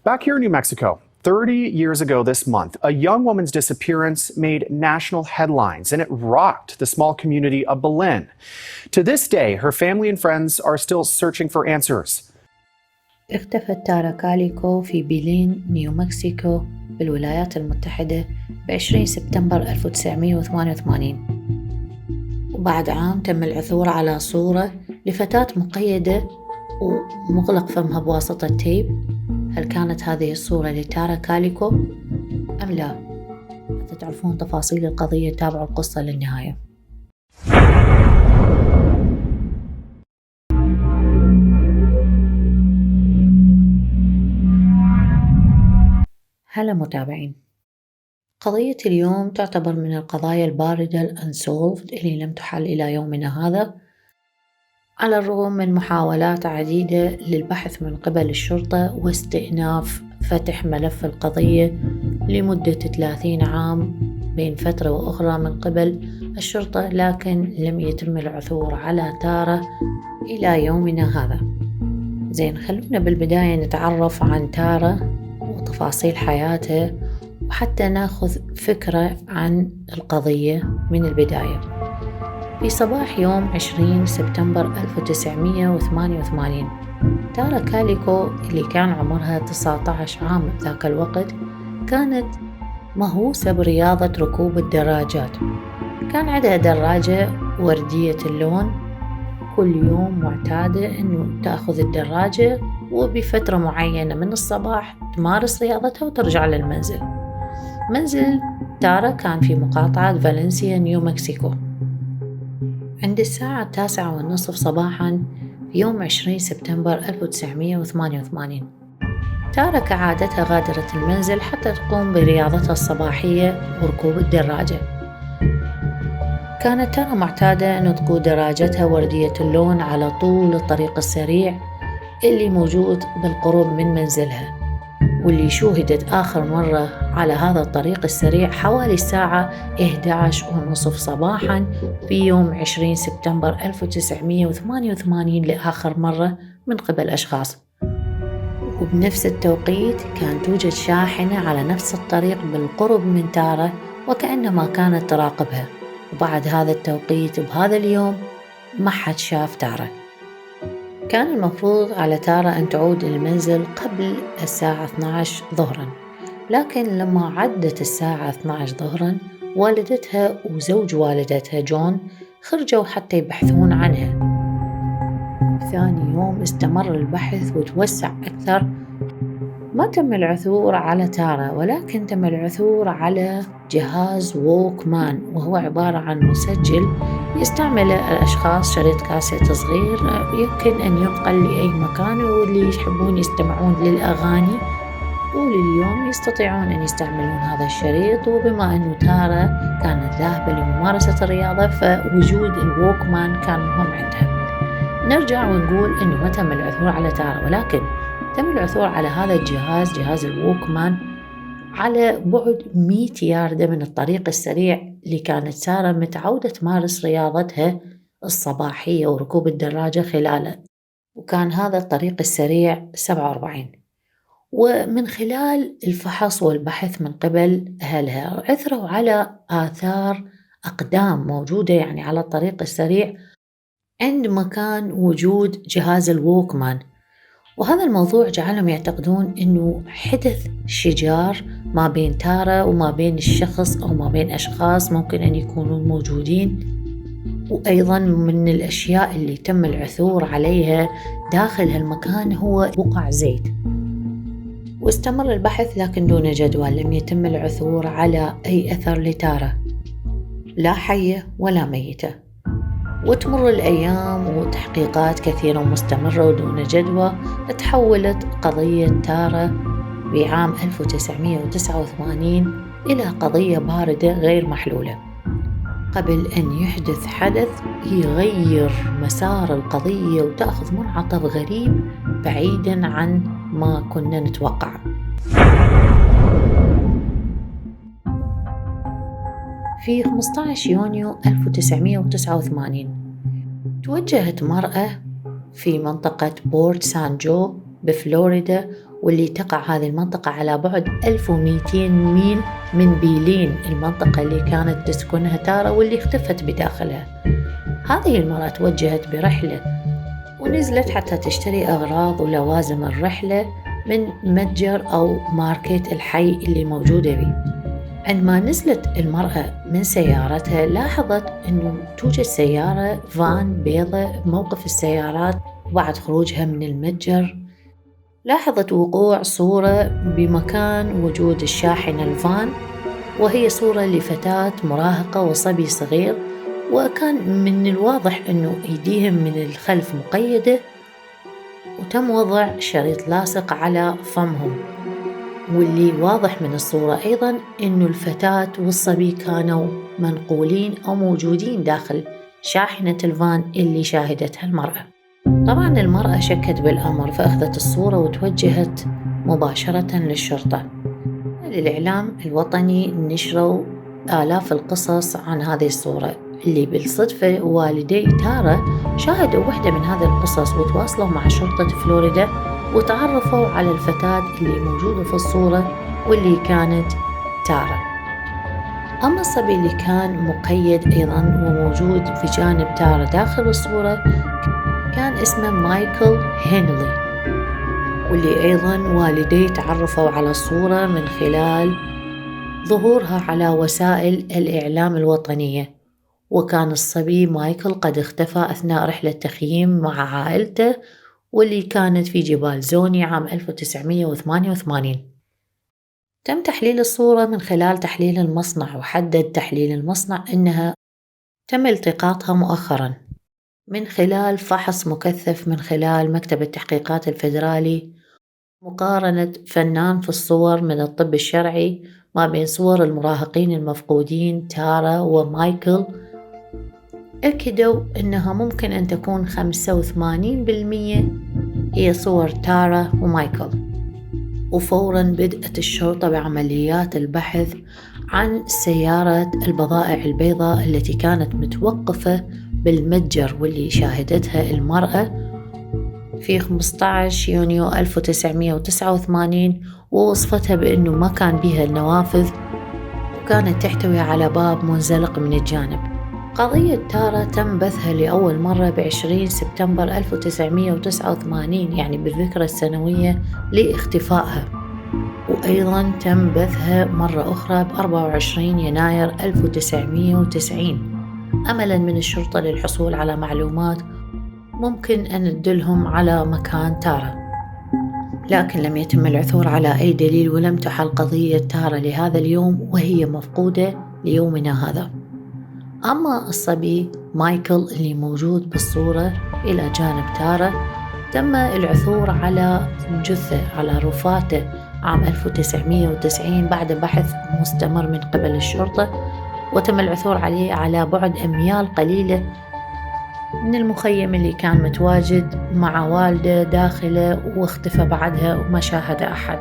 Back here in New Mexico, 30 years ago this month, a young woman's disappearance made national headlines and it rocked the small community of Belen. To this day, her family and friends are still searching for answers. اختفت تارا كاليكو في بيلين، نيو مكسيكو بالولايات المتحدة ب20 سبتمبر 1988. وبعد عام تم العثور على صورة لفتاة مقيدة ومغلق فمها بواسطة تيب. هل كانت هذه الصورة لتارا كاليكو أم لا؟ حتى تعرفون تفاصيل القضية تابعوا القصة للنهاية. هلا متابعين، قضية اليوم تعتبر من القضايا الباردة الأنسولفد اللي لم تحل إلى يومنا هذا، على الرغم من محاولات عديدة للبحث من قبل الشرطة واستئناف فتح ملف القضية لمدة 30 عام بين فترة وأخرى من قبل الشرطة، لكن لم يتم العثور على تارا إلى يومنا هذا. زين، خلونا بالبداية نتعرف عن تارا وتفاصيل حياتها وحتى ناخذ فكرة عن القضية من البداية. في صباح يوم 20 سبتمبر 1988 تارا كاليكو اللي كان عمرها 19 عام ذاك الوقت كانت مهووسة برياضة ركوب الدراجات. كان عندها دراجة وردية اللون، كل يوم معتادة أنه تأخذ الدراجة وبفترة معينة من الصباح تمارس رياضتها وترجع للمنزل. منزل تارا كان في مقاطعة فالنسيا، نيو مكسيكو. عند الساعة 9:30 صباحاً في يوم 20 سبتمبر 1988 تارا كعادتها غادرت المنزل حتى تقوم برياضتها الصباحية وركوب الدراجة. كانت تارا معتادة أن تقود دراجتها وردية اللون على طول الطريق السريع اللي موجود بالقرب من منزلها، واللي شوهدت آخر مرة على هذا الطريق السريع حوالي الساعة 11:30 صباحاً في يوم 20 سبتمبر 1988 لآخر مرة من قبل أشخاص. وبنفس التوقيت كان توجد شاحنة على نفس الطريق بالقرب من تارا وكأنما كانت تراقبها. وبعد هذا التوقيت بهذا اليوم ما حد شاف تارا. كان المفروض على تارا أن تعود للمنزل قبل الساعة 12 ظهراً، لكن لما عدت الساعة 12 ظهراً والدتها وزوج والدتها جون خرجوا حتى يبحثون عنها. ثاني يوم استمر البحث وتوسع أكثر. ما تم العثور على تارا، ولكن تم العثور على جهاز ووكمان، وهو عبارة عن مسجل يستعمل الأشخاص، شريط كاسيت صغير يمكن أن ينقل لأي مكان، واللي يحبون يستمعون للأغاني طول اليوم يستطيعون أن يستعملون هذا الشريط. وبما أنه تارا كانت ذاهبة لممارسة الرياضة فوجود الووكمان كان مهم عندها. نرجع ونقول أنه ما تم العثور على تارا، ولكن تم العثور على هذا الجهاز، جهاز الووكمان، على بعد 100 ياردة من الطريق السريع اللي كانت سارة متعودة تمارس رياضتها الصباحية وركوب الدراجة خلاله، وكان هذا الطريق السريع 47. ومن خلال الفحص والبحث من قبل أهلها عثروا على آثار أقدام موجودة يعني على الطريق السريع عند مكان وجود جهاز الووكمان. وهذا الموضوع جعلهم يعتقدون أنه حدث شجار ما بين تارا وما بين الشخص أو ما بين أشخاص ممكن أن يكونوا موجودين. وأيضا من الأشياء اللي تم العثور عليها داخل هالمكان هو بقع زيت. واستمر البحث لكن دون جدوى، لم يتم العثور على أي أثر لتارا، لا حية ولا ميتة. وتمر الأيام وتحقيقات كثيرة مستمرة ودون جدوى. تحولت قضية تارا بعام 1989 إلى قضية باردة غير محلولة، قبل أن يحدث حدث يغير مسار القضية وتأخذ منعطف غريب بعيداً عن ما كنا نتوقع. في 15 يونيو 1989 توجهت مرأة في منطقة بورت سان جو بفلوريدا واللي تقع هذه المنطقة على بعد 1200 ميل من بيلين، المنطقة اللي كانت تسكنها تارا واللي اختفت بداخلها. هذه المرأة توجهت برحلة ونزلت حتى تشتري أغراض ولوازم الرحلة من متجر أو ماركت الحي اللي موجودة به. عندما نزلت المرأة من سيارتها لاحظت أنه توجد سيارة فان بيضاء بموقف السيارات. وبعد خروجها من المتجر لاحظت وقوع صورة بمكان وجود الشاحنة الفان، وهي صورة لفتاة مراهقة وصبي صغير، وكان من الواضح أنه أيديهم من الخلف مقيدة وتم وضع شريط لاصق على فمهم. واللي واضح من الصورة أيضاً أنه الفتاة والصبي كانوا منقولين أو موجودين داخل شاحنة الفان اللي شاهدتها المرأة. طبعاً المرأة شكت بالأمر فأخذت الصورة وتوجهت مباشرة للشرطة. الإعلام الوطني نشروا آلاف القصص عن هذه الصورة، اللي بالصدفة والدي تارا شاهدوا واحدة من هذه القصص وتواصلوا مع شرطة فلوريدا وتعرفوا على الفتاة اللي موجودة في الصورة واللي كانت تارا. أما الصبي اللي كان مقيد أيضاً وموجود في جانب تارا داخل الصورة كان اسمه مايكل هنلي، واللي أيضاً والدي تعرفوا على الصورة من خلال ظهورها على وسائل الإعلام الوطنية. وكان الصبي مايكل قد اختفى أثناء رحلة تخييم مع عائلته واللي كانت في جبال زوني عام 1988. تم تحليل الصورة من خلال تحليل المصنع، وحدد تحليل المصنع أنها تم التقاطها مؤخراً من خلال فحص مكثف من خلال مكتب التحقيقات الفيدرالي، مقارنة فنان في الصور من الطب الشرعي ما بين صور المراهقين المفقودين تارا ومايكل. أكدوا أنها ممكن أن تكون 85% هي صور تارا ومايكل. وفوراً بدأت الشرطة بعمليات البحث عن سيارة البضائع البيضاء التي كانت متوقفة بالمتجر واللي شاهدتها المرأة في 15 يونيو 1989، ووصفتها بأنه ما كان بها النوافذ وكانت تحتوي على باب منزلق من الجانب. قضية تارا تم بثها لأول مرة ب20 سبتمبر 1989، يعني بالذكرى السنوية لاختفائها، وأيضا تم بثها مرة أخرى ب24 يناير 1990 أملا من الشرطة للحصول على معلومات ممكن أن تدلهم على مكان تارا، لكن لم يتم العثور على أي دليل ولم تحل قضية تارا لهذا اليوم وهي مفقودة ليومنا هذا. أما الصبي مايكل اللي موجود بالصورة إلى جانب تارا تم العثور على جثة على رفاته عام 1990 بعد بحث مستمر من قبل الشرطة، وتم العثور عليه على بعد أميال قليلة من المخيم اللي كان متواجد مع والده داخله، واختفى بعدها وما شاهد أحد.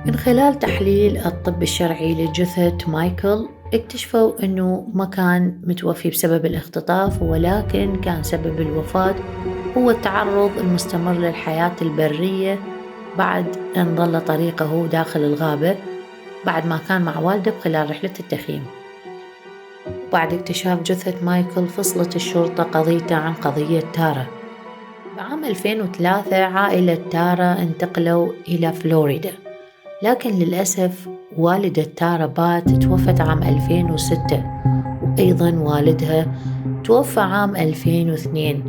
من خلال تحليل الطب الشرعي لجثة مايكل اكتشفوا أنه ما كان متوفي بسبب الاختطاف، ولكن كان سبب الوفاة هو التعرض المستمر للحياة البرية بعد أن ضل طريقه داخل الغابة بعد ما كان مع والده خلال رحلة التخييم. بعد اكتشاف جثة مايكل فصلت الشرطة قضيته عن قضية تارا. بعام 2003 عائلة تارا انتقلوا إلى فلوريدا، لكن للأسف والدة تارا بات توفت عام 2006، وأيضا والدها توفى عام 2002،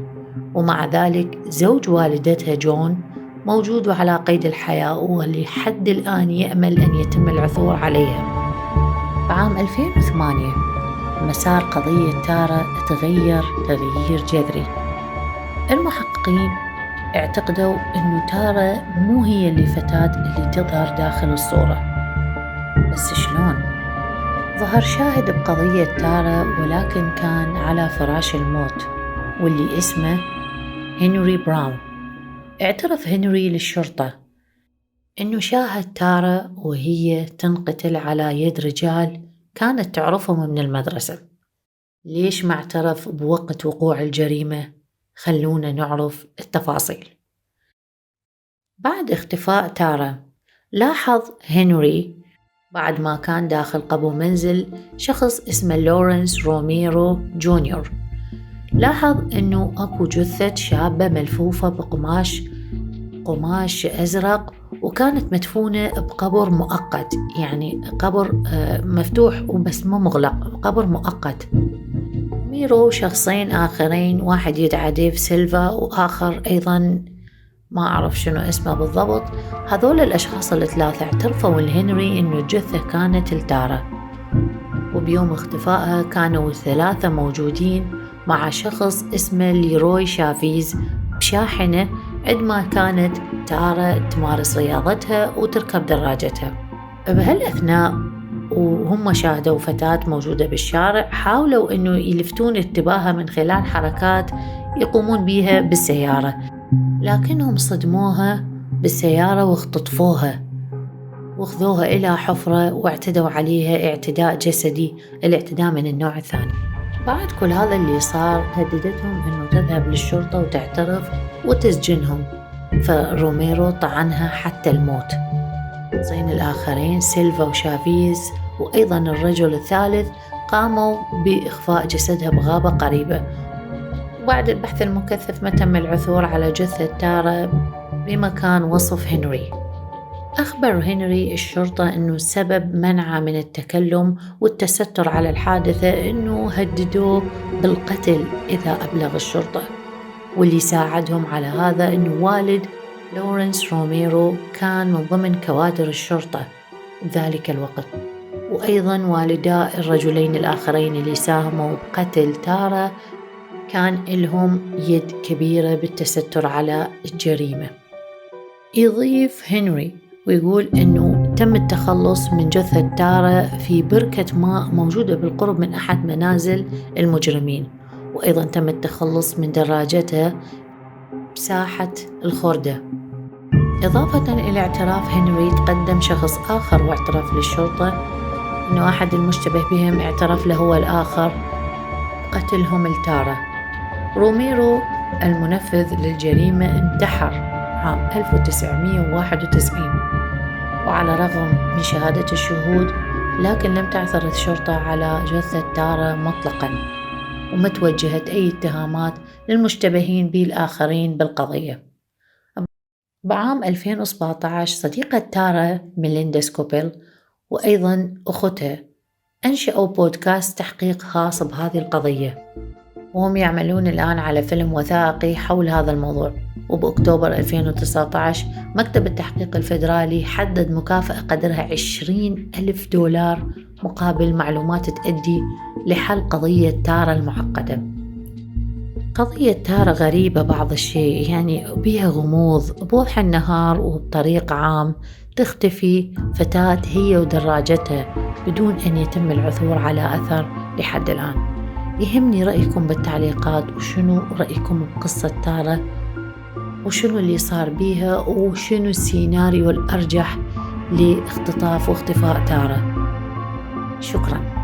ومع ذلك زوج والدتها جون موجود على قيد الحياة ولحد الآن يأمل أن يتم العثور عليها. بعام 2008 مسار قضية تارا تغير تغيير جذري. المحققين اعتقدوا أن تارا مو هي الفتاة اللي تظهر داخل الصورة، بس شلون؟ ظهر شاهد بقضية تارا ولكن كان على فراش الموت واللي اسمه هنري براون. اعترف هنري للشرطة أنه شاهد تارا وهي تنقتل على يد رجال كانت تعرفهم من المدرسة. ليش ما اعترف بوقت وقوع الجريمة؟ خلونا نعرف التفاصيل. بعد اختفاء تارا لاحظ هنري بعد ما كان داخل قبو منزل شخص اسمه لورنس روميرو جونيور. لاحظ انه اكو جثة شابة ملفوفة قماش ازرق، وكانت مدفونة بقبر مؤقت، يعني قبر مفتوح وبس مو مغلق، قبر مؤقت. ميرو شخصين آخرين، واحد يدعى ديف سيلفا وآخر أيضا ما أعرف شنو اسمه بالضبط. هذول الأشخاص الثلاثة اعترفوا لهنري إنه الجثة كانت لتارا، وبيوم اختفائها كانوا الثلاثة موجودين مع شخص اسمه ليروي شافيز بشاحنة عندما كانت تارا تمارس رياضتها وتركب دراجتها. بهالأثناء وهم شاهدوا فتاة موجودة بالشارع، حاولوا إنه يلفتون انتباهها من خلال حركات يقومون بيها بالسيارة، لكنهم صدموها بالسيارة واختطفوها واخذوها إلى حفرة واعتدوا عليها اعتداء جسدي، الاعتداء من النوع الثاني. بعد كل هذا اللي صار هددتهم إنه تذهب للشرطة وتعترف وتسجنهم، فروميرو طعنها حتى الموت. زين الآخرين سيلفا وشافيز وأيضا الرجل الثالث قاموا بإخفاء جسدها بغابة قريبة. وبعد البحث المكثف ما تم العثور على جثة تارا بمكان وصف هنري. أخبر هنري الشرطة أنه سبب منعه من التكلم والتستر على الحادثة أنه هددوه بالقتل إذا أبلغ الشرطة، واللي ساعدهم على هذا أنه والد لورنس روميرو كان من ضمن كوادر الشرطة ذلك الوقت، وأيضا والدا الرجلين الآخرين اللي ساهموا بقتل تارا كان لهم يد كبيرة بالتستر على الجريمة. يضيف هنري ويقول أنه تم التخلص من جثة تارا في بركة ماء موجودة بالقرب من أحد منازل المجرمين، وأيضا تم التخلص من دراجتها بساحة الخردة. إضافة إلى اعتراف هنري تقدم شخص آخر واعترف للشرطة أنه أحد المشتبه بهم اعترف له هو الآخر قتلهم لتارا. روميرو المنفذ للجريمة انتحر عام 1991، وعلى الرغم من شهادة الشهود لكن لم تعثر الشرطة على جثة تارا مطلقا، وما توجهت أي اتهامات للمشتبهين به الآخرين بالقضية. بعام 2017 صديقة تارا ميليندا سكوبيل وأيضا أختها أنشأوا بودكاست تحقيق خاص بهذه القضية، وهم يعملون الآن على فيلم وثائقي حول هذا الموضوع. وبأكتوبر 2019 مكتب التحقيق الفيدرالي حدد مكافأة قدرها $20,000 مقابل معلومات تؤدي لحل قضية تارا المعقدة. قضية تارا غريبة بعض الشيء، يعني بيها غموض. بوضح النهار وبطريق عام تختفي فتاة هي ودراجتها بدون أن يتم العثور على أثر لحد الآن. يهمني رأيكم بالتعليقات، وشنو رأيكم بقصة تارا، وشنو اللي صار بيها، وشنو السيناريو الأرجح لاختطاف واختفاء تارا. شكراً.